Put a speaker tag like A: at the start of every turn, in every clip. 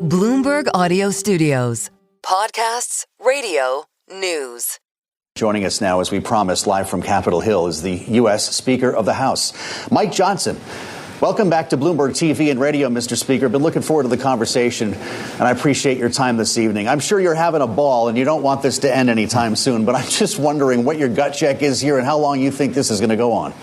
A: Bloomberg Audio Studios. Podcasts, radio, news.
B: Joining us now, as we promised, live from Capitol Hill, is the U.S. Speaker of the House, Mike Johnson. Welcome back to Bloomberg TV and radio, Mr. Speaker. Been looking forward to the conversation, and I appreciate your time this evening. I'm sure you're having a ball, and you don't want this to end anytime soon, but I'm just wondering what your gut check is here and how long you think this is going to go on.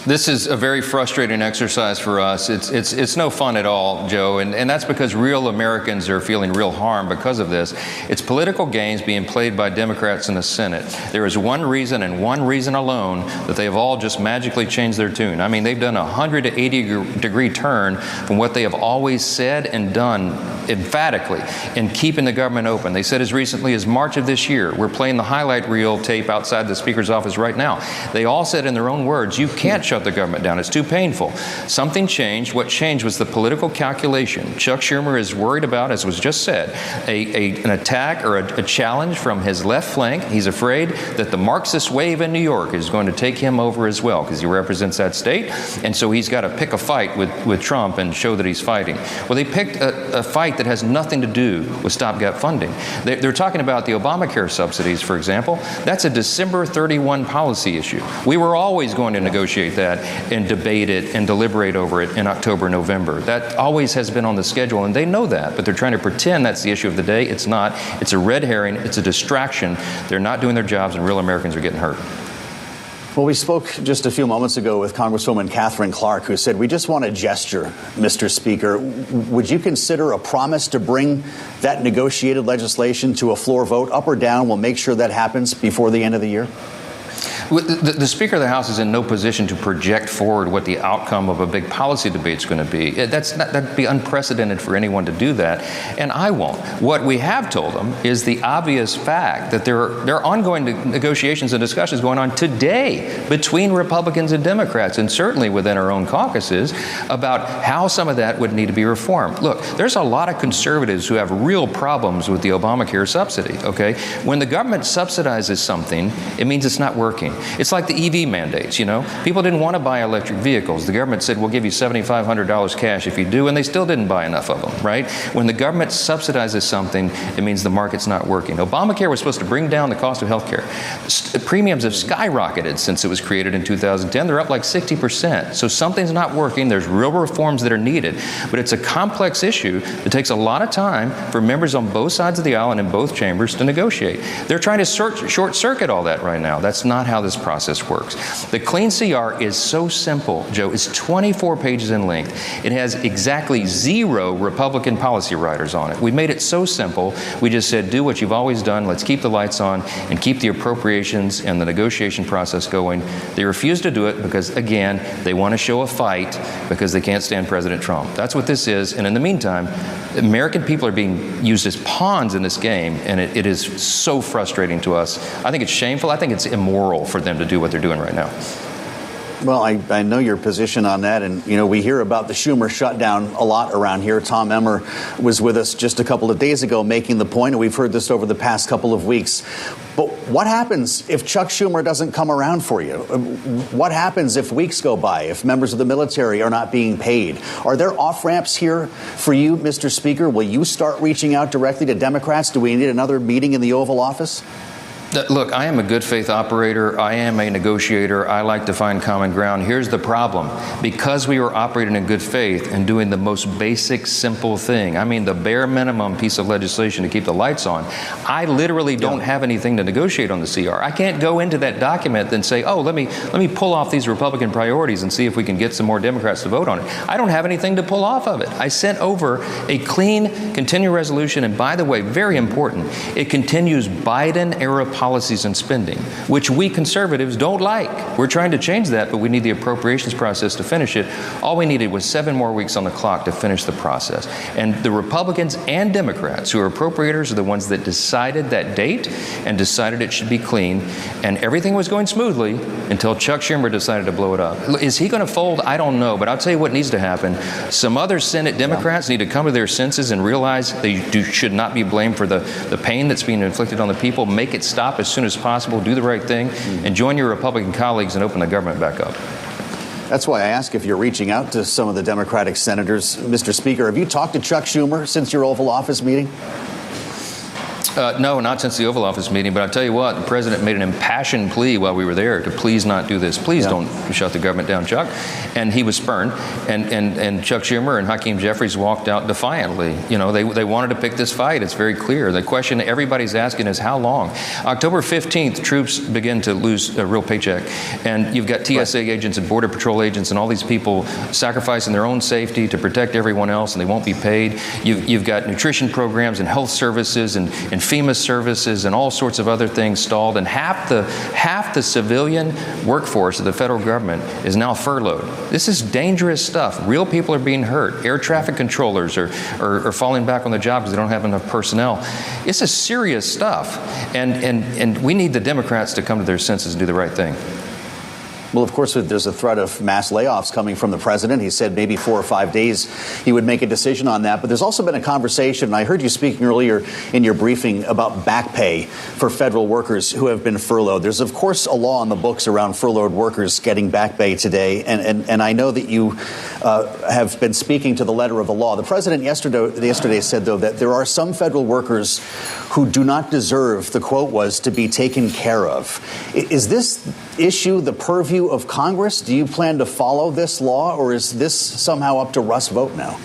C: This is a very frustrating exercise for us. It's no fun at all, Joe, and that's because real Americans are feeling real harm because of this. It's political games being played by Democrats in the Senate. There is one reason and one reason alone that they've all just magically changed their tune. I mean, they've done a 180-degree turn from what they have always said and done emphatically in keeping the government open. They said as recently as March of this year, we're playing the highlight reel tape outside the Speaker's office right now. They all said in their own words, you can't shut the government down. It's too painful. Something changed. What changed was the political calculation. Chuck Schumer is worried about, as was just said, an attack or a challenge from his left flank. He's afraid that the Marxist wave in New York is going to take him over as well because he represents that state. And so he's got to pick a fight with Trump and show that he's fighting. Well, they picked a fight that has nothing to do with stopgap funding. They're talking about the Obamacare subsidies, for example. That's a December 31 policy issue. We were always going to negotiate that and debate it and deliberate over it in October, November. That always has been on the schedule, and they know that, but they're trying to pretend that's the issue of the day. It's not. It's a red herring. It's a distraction. They're not doing their jobs, and real Americans are getting hurt.
B: Well, we spoke just a few moments ago with Congresswoman Catherine Clark, who said, we just want a gesture, Mr. Speaker. Would you consider a promise to bring that negotiated legislation to a floor vote, up or down? We'll make sure that happens before the end of the year.
C: The Speaker of the House is in no position to project forward what the outcome of a big policy debate is going to be. That'd be unprecedented for anyone to do that, and I won't. What we have told them is the obvious fact that there are ongoing negotiations and discussions going on today between Republicans and Democrats, and certainly within our own caucuses, about how some of that would need to be reformed. Look, there's a lot of conservatives who have real problems with the Obamacare subsidy, okay? When the government subsidizes something, it means it's not working. It's like the EV mandates, you know. People didn't want to buy electric vehicles. The government said, we'll give you $7,500 cash if you do, and they still didn't buy enough of them, right? When the government subsidizes something, it means the market's not working. Obamacare was supposed to bring down the cost of health care. Premiums have skyrocketed since it was created in 2010. They're up like 60%. So something's not working. There's real reforms that are needed. But it's a complex issue that takes a lot of time for members on both sides of the aisle and in both chambers to negotiate. They're trying to short-circuit all that right now. That's not how this process works. The Clean CR is so simple, Joe. It's 24 pages in length. It has exactly 0 Republican policy writers on it. We made it so simple. We just said, do what you've always done. Let's keep the lights on and keep the appropriations and the negotiation process going. They refuse to do it because, again, they want to show a fight because they can't stand President Trump. That's what this is. And in the meantime, American people are being used as pawns in this game, and it is so frustrating to us. I think it's shameful. I think it's immoral for them to do what they're doing right now.
B: Well, I know your position on that, and, you know, we hear about the Schumer shutdown a lot around here. Tom Emmer was with us just a couple of days ago making the point, and we've heard this over the past couple of weeks. But what happens if Chuck Schumer doesn't come around for you? What happens if weeks go by, if members of the military are not being paid? Are there off-ramps here for you, Mr. Speaker? Will you start reaching out directly to Democrats? Do we need another meeting in the Oval Office?
C: Look, I am a good faith operator. I am a negotiator. I like to find common ground. Here's the problem. Because we were operating in good faith and doing the most basic, simple thing, I mean the bare minimum piece of legislation to keep the lights on, I literally don't have anything to negotiate on the CR. I can't go into that document and say, oh, let me pull off these Republican priorities and see if we can get some more Democrats to vote on it. I don't have anything to pull off of it. I sent over a clean continuing resolution, and by the way, very important, it continues Biden-era policies and spending, which we conservatives don't like. We're trying to change that, but we need the appropriations process to finish it. All we needed was 7 more weeks on the clock to finish the process. And the Republicans and Democrats who are appropriators are the ones that decided that date and decided it should be clean. And everything was going smoothly until Chuck Schumer decided to blow it up. Is he going to fold? I don't know, but I'll tell you what needs to happen. Some other Senate Democrats need to come to their senses and realize they should not be blamed for the pain that's being inflicted on the people. Make it stop as soon as possible, do the right thing, and join your Republican colleagues and open the government back up.
B: That's why I ask if you're reaching out to some of the Democratic senators. Mr. Speaker, have you talked to Chuck Schumer since your Oval Office meeting?
C: No, not since the Oval Office meeting, but I'll tell you what, the president made an impassioned plea while we were there to please not do this. Please don't shut the government down, Chuck. And he was spurned. And Chuck Schumer and Hakeem Jeffries walked out defiantly. You know, they wanted to pick this fight. It's very clear. The question everybody's asking is how long? October 15th, troops begin to lose a real paycheck. And you've got TSA agents and Border Patrol agents and all these people sacrificing their own safety to protect everyone else, and they won't be paid. You've got nutrition programs and health services and FEMA services and all sorts of other things stalled, and half the civilian workforce of the federal government is now furloughed. This is dangerous stuff. Real people are being hurt. Air traffic controllers are falling back on the job because they don't have enough personnel. This is serious stuff, and we need the Democrats to come to their senses and do the right thing.
B: Well, of course, there's a threat of mass layoffs coming from the president. He said maybe 4 or 5 days he would make a decision on that. But there's also been a conversation, and I heard you speaking earlier in your briefing about back pay for federal workers who have been furloughed. There's, of course, a law on the books around furloughed workers getting back pay today. And I know that you have been speaking to the letter of the law. The president yesterday said, though, that there are some federal workers who do not deserve, the quote was, to be taken care of. Is this issue the purview of Congress? Do you plan to follow this law, or is this somehow up to Russ Vogt now?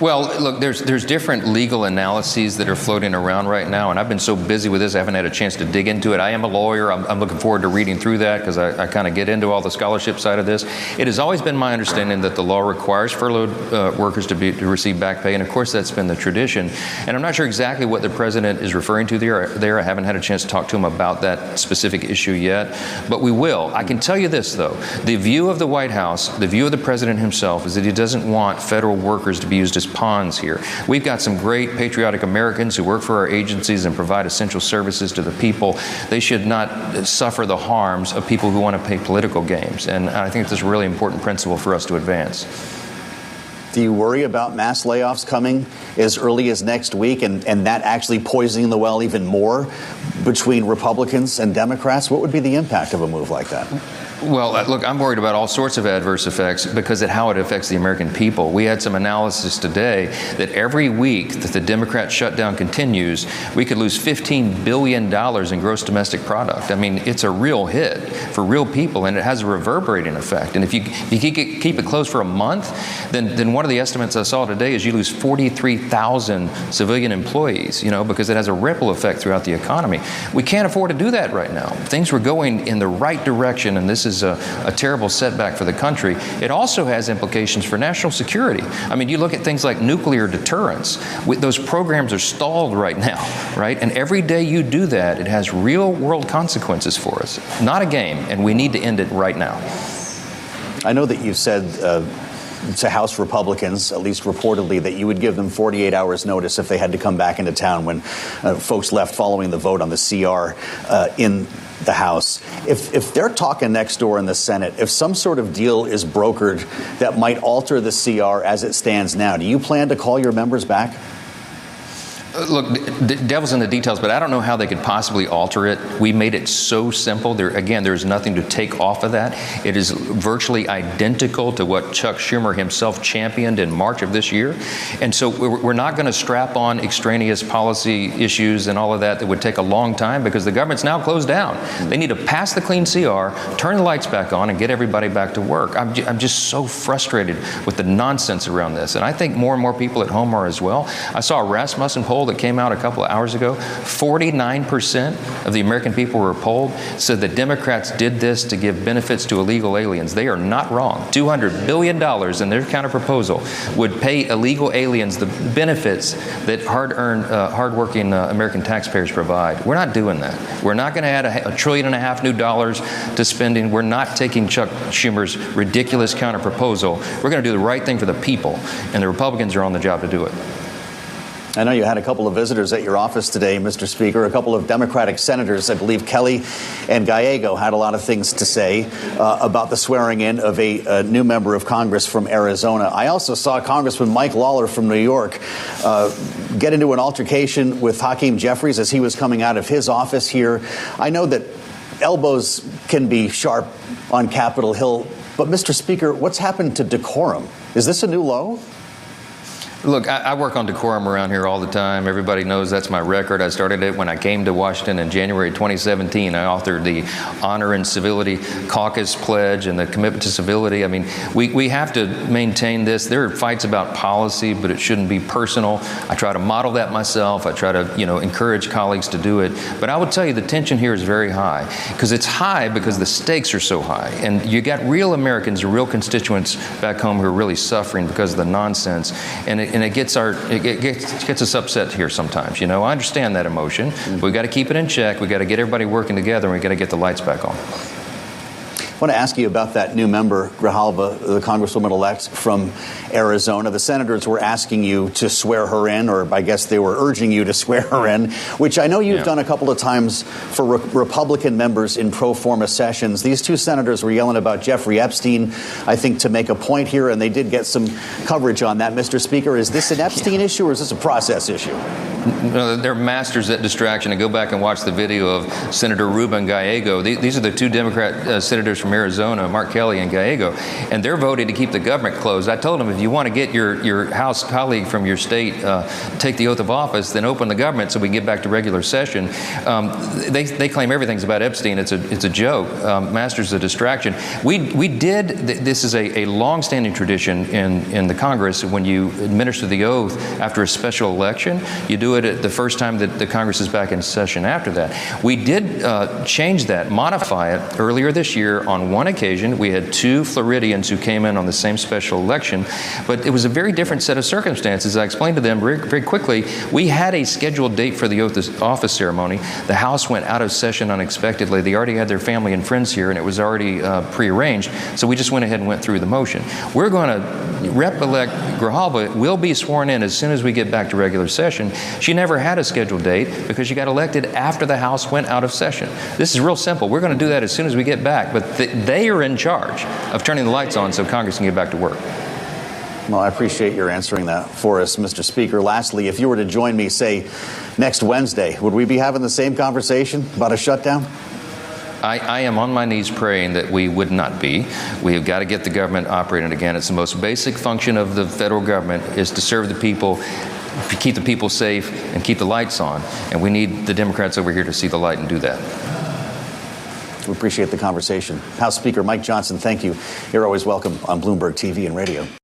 C: Well, look, there's different legal analyses that are floating around right now, and I've been so busy with this, I haven't had a chance to dig into it. I am a lawyer. I'm looking forward to reading through that because I kind of get into all the scholarship side of this. It has always been my understanding that the law requires furloughed workers to receive back pay, and of course that's been the tradition. And I'm not sure exactly what the president is referring to there. I haven't had a chance to talk to him about that specific issue yet, but we will. I can tell you this, though. The view of the White House, the view of the president himself, is that he doesn't want federal workers to be used as pawns here. We've got some great patriotic Americans who work for our agencies and provide essential services to the people. They should not suffer the harms of people who want to play political games. And I think it's a really important principle for us to advance.
B: Do you worry about mass layoffs coming as early as next week and that actually poisoning the well even more between Republicans and Democrats? What would be the impact of a move like that?
C: Well, look, I'm worried about all sorts of adverse effects because of how it affects the American people. We had some analysis today that every week that the Democrat shutdown continues, we could lose $15 billion in gross domestic product. I mean, it's a real hit for real people, and it has a reverberating effect. And if you keep it closed for a month, then one of the estimates I saw today is you lose 43,000 civilian employees, because it has a ripple effect throughout the economy. We can't afford to do that right now. Things were going in the right direction, and this is a terrible setback for the country. It also has implications for national security. I mean, you look at things like nuclear deterrence. Those programs are stalled right now, right? And every day you do that, it has real world consequences for us. Not a game, and we need to end it right now.
B: I know that you've said to House Republicans, at least reportedly, that you would give them 48 hours notice if they had to come back into town when folks left following the vote on the CR in the House. If they're talking next door in the Senate, if some sort of deal is brokered that might alter the CR as it stands now, do you plan to call your members back?
C: Look, the devil's in the details, but I don't know how they could possibly alter it. We made it so simple. There's nothing to take off of that. It is virtually identical to what Chuck Schumer himself championed in March of this year. And so we're not going to strap on extraneous policy issues and all of that would take a long time because the government's now closed down. They need to pass the clean CR, turn the lights back on, and get everybody back to work. I'm just so frustrated with the nonsense around this. And I think more and more people at home are as well. I saw a Rasmussen poll that came out a couple of hours ago. 49% of the American people who were polled said that Democrats did this to give benefits to illegal aliens. They are not wrong. $200 billion in their counter proposal would pay illegal aliens the benefits that hard-working American taxpayers provide. We're not doing that. We're not going to add $1.5 trillion new dollars to spending. We're not taking Chuck Schumer's ridiculous counter proposal. We're going to do the right thing for the people, and the Republicans are on the job to do it.
B: I know you had a couple of visitors at your office today, Mr. Speaker. A couple of Democratic senators, I believe Kelly and Gallego, had a lot of things to say about the swearing in of a new member of Congress from Arizona. I also saw Congressman Mike Lawler from New York get into an altercation with Hakeem Jeffries as he was coming out of his office here. I know that elbows can be sharp on Capitol Hill But, Mr. Speaker, what's happened to decorum? Is this a new low?
C: Look, I work on decorum around here all the time. Everybody knows that's my record. I started it when I came to Washington in January 2017. I authored the Honor and Civility Caucus Pledge and the Commitment to Civility. I mean, we have to maintain this. There are fights about policy, but it shouldn't be personal. I try to model that myself. I try to, encourage colleagues to do it. But I would tell you the tension here is very high, because it's high because the stakes are so high. And you got real Americans, real constituents back home who are really suffering because of the nonsense. And it gets us upset here sometimes. I understand that emotion. We've got to keep it in check. We've got to get everybody working together, and we've got to get the lights back on.
B: I want to ask you about that new member, Grijalva, the Congresswoman-elect from Arizona. The senators were asking you to swear her in, or I guess they were urging you to swear her in, which I know you've done a couple of times for Republican members in pro forma sessions. These two senators were yelling about Jeffrey Epstein, I think, to make a point here, and they did get some coverage on that. Mr. Speaker, is this an Epstein issue, or is this a process issue?
C: No, they're masters at distraction. And go back and watch the video of Senator Ruben Gallego. These are the two Democrat senators from Arizona, Mark Kelly and Gallego, and they're voting to keep the government closed. I told them, if you want to get your House colleague from your state take the oath of office, then open the government so we can get back to regular session. They claim everything's about Epstein. It's a joke. Masters of distraction. We did. This is a long-standing tradition in the Congress. When you administer the oath after a special election, you do it at the first time that the Congress is back in session after that. We did change that, modify it earlier this year. On one occasion, we had two Floridians who came in on the same special election, but it was a very different set of circumstances. I explained to them very, very quickly, we had a scheduled date for the oath of office ceremony. The House went out of session unexpectedly. They already had their family and friends here, and it was already prearranged, so we just went ahead and went through the motion. We're going to, Rep-elect Grijalva will be sworn in as soon as we get back to regular session. She never had a scheduled date because she got elected after the House went out of session. This is real simple. We're going to do that as soon as we get back, but they are in charge of turning the lights on so Congress can get back to work.
B: Well, I appreciate your answering that for us, Mr. Speaker. Lastly, if you were to join me, say, next Wednesday, would we be having the same conversation about a shutdown?
C: I am on my knees praying that we would not be. We have got to get the government operating again. It's the most basic function of the federal government, is to serve the people, keep the people safe, and keep the lights on. And we need the Democrats over here to see the light and do that.
B: We appreciate the conversation. House Speaker Mike Johnson, thank you. You're always welcome on Bloomberg TV and radio.